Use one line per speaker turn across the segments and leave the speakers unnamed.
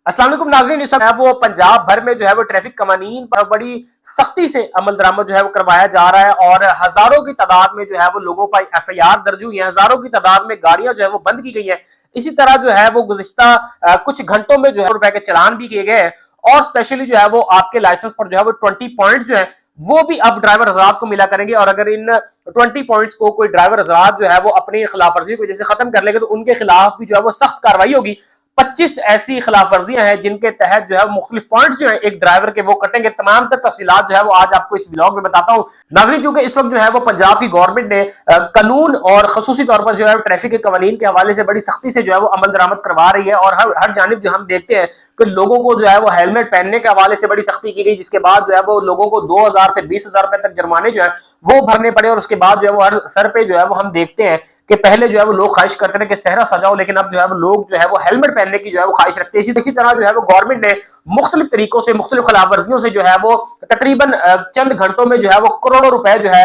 अस्सलाम वालेकुम नाज़रीन, इस समय वो पंजाब भर में जो है वो ट्रैफिक कवानीन पर बड़ी सख्ती से अमल दरामद जो है वो करवाया जा रहा है और हजारों की तादाद में जो है वो लोगों पर एफआईआर दर्ज हुई है, हजारों की तादाद में गाड़ियां जो है वो बंद की गई है। इसी तरह जो है वो गुज़िश्ता कुछ घंटों में जो है रुपए के चलान भी किए गए हैं और स्पेशली जो है वो आपके लाइसेंस पर जो है वो 20 पॉइंट जो है वो भी अब ड्राइवर हजरात को मिला करेंगे। और अगर इन 20 पॉइंट्स को कोई ड्राइवर हजरात जो है वो अपनी खिलाफ वर्जी की वजह से खत्म कर लेंगे तो उनके खिलाफ भी जो है वो सख्त कार्रवाई होगी। 25 ऐसी खिलाफ वर्जियां हैं जिनके तहत जो है मुख्तलिफ पॉइंट जो है एक ड्राइवर के वो कटेंगे। तमाम तर तफसीलात जो है वो आज आपको इस ब्लॉग में बताता हूं नाज़रीन। चूंकि इस वक्त जो है वो पंजाब की गवर्नमेंट ने कानून और खसूसी तौर पर जो है ट्रैफिक के कवानीन के हवाले से बड़ी सख्ती से जो है वो अमल दरामद करवा रही है और हर जानिब जो हम देखते हैं कि लोगों को जो है वो हेलमेट पहनने के हवाले से बड़ी सख्ती की गई, जिसके बाद जो है वो लोगों को 2000 से 20,000 रुपए तक जुर्माने जो है वो भरने पड़े। और उसके बाद जो है वो हर सर पे जो है वो हम देखते हैं कि पहले जो है वो लोग ख्वाहिश करते थे कि सहरा सजाओ, लेकिन अब जो है वो लोग जो है वो हेलमेट पहनने की जो है वो ख्वाहिश रखते हैं। इसी तरह जो है वो गवर्नमेंट ने मुख्तलिफ तरीकों से मुख्तलिफ खिलाफ वर्जियों से जो है वो तकरीबन चंद घंटों में जो है वो करोड़ों रुपए जो है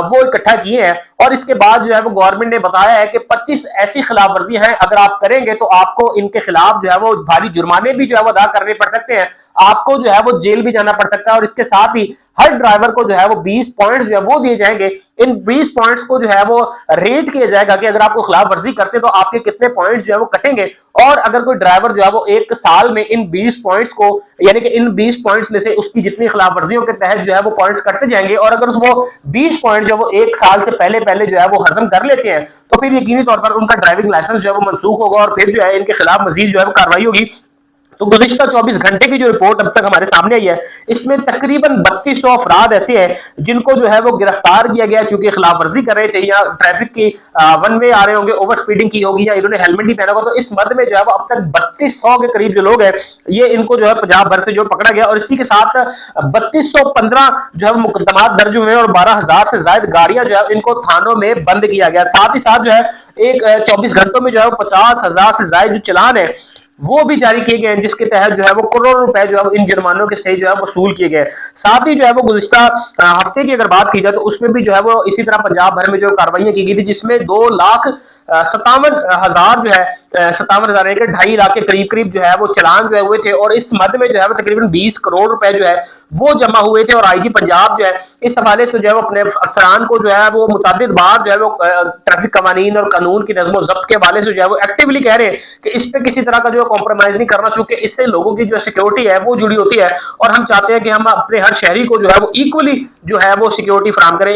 वो इकट्ठा किए हैं। और इसके बाद जो है वो गवर्नमेंट ने बताया है कि 25 ऐसी खिलाफ वर्जियां हैं, अगर आप करेंगे तो आपको इनके खिलाफ जो है वो भारी जुर्माने भी जो है वो अदा करने पड़ सकते हैं, आपको जो है वो जेल भी जाना पड़ सकता है। और इसके साथ ही हर ड्राइवर को जो है वो 20 पॉइंट जो है वो दिए जाएंगे। इन 20 पॉइंट्स को जो है वो रेट किया जाएगा कि अगर आपको खिलाफ वर्जी करते तो आपके कितने पॉइंट जो है वो कटेंगे। और अगर कोई ड्राइवर जो है वो एक साल में इन 20 पॉइंट्स को यानी कि इन 20 पॉइंट्स में से उसकी जितनी खिलाफ वर्जियों के तहत जो है वो पॉइंट्स कटते जाएंगे और अगर वो 20 पॉइंट जो वो एक साल से पहले पहले जो है वो हजम कर लेते हैं तो फिर यकीनी तौर पर उनका ड्राइविंग लाइसेंस जो है वो मनसूख होगा और फिर जो है इनके खिलाफ मजीद जो है वो कार्रवाई होगी। तो गुज़िश्ता 24 घंटे की जो रिपोर्ट अब तक हमारे सामने आई है इसमें तकरीबन 3200 अफराद ऐसे हैं जिनको जो है वो गिरफ्तार किया गया चूंकि खिलाफ वर्जी कर रहे थे या ट्रैफिक की वन वे आ रहे होंगे, ओवर स्पीडिंग की होगी या इन्होंने हेलमेट नहीं पहना होगा। तो इस मद में जो है वो अब तक 3200 के करीब जो लोग हैं ये इनको जो है पंजाब भर से जो पकड़ा गया और इसी के साथ 3215 जो है मुकदमा दर्ज हुए और 12,000 से ज्यादा गाड़ियां जो है इनको थानों में बंद किया गया। साथ ही साथ जो है एक 24 घंटों में जो है 50,000 से ज्यादा जो चलान है वो भी जारी किए गए हैं, जिसके तहत जो है वो करोड़ों रुपए जो है इन जुर्मानों के से जो है वसूल किए गए। साथ ही जो है वो गुज़िश्ता हफ्ते की अगर बात की जाए तो उसमें भी जो है वो इसी तरह पंजाब भर में जो कार्रवाइयां की गई थी जिसमें 2,57,000 जो है 57,000 2.5 लाख के करीब करीब जो है वो चलान जो है हुए थे और इस मद में जो है वो तकरीबन 20 करोड़ रुपए जो है वो जमा हुए थे। और आईजी पंजाब जो है इस हवाले से जो है वो अपने अफसरान को जो है वो मुताबिक बार जो है वो ट्रैफिक कवानीन और कानून की नज़्म ज़ब्त के हवाले से जो है वो एक्टिवली कह रहे हैं कि इस पे किसी तरह का जो कॉम्प्रोमाइज नहीं करना, चूंकि इससे लोगों की जो सिक्योरिटी है वो जुड़ी होती है और हम चाहते हैं कि हम अपने हर शहरी को जो है वो इक्वली जो है वो सिक्योरिटी फराहम करें।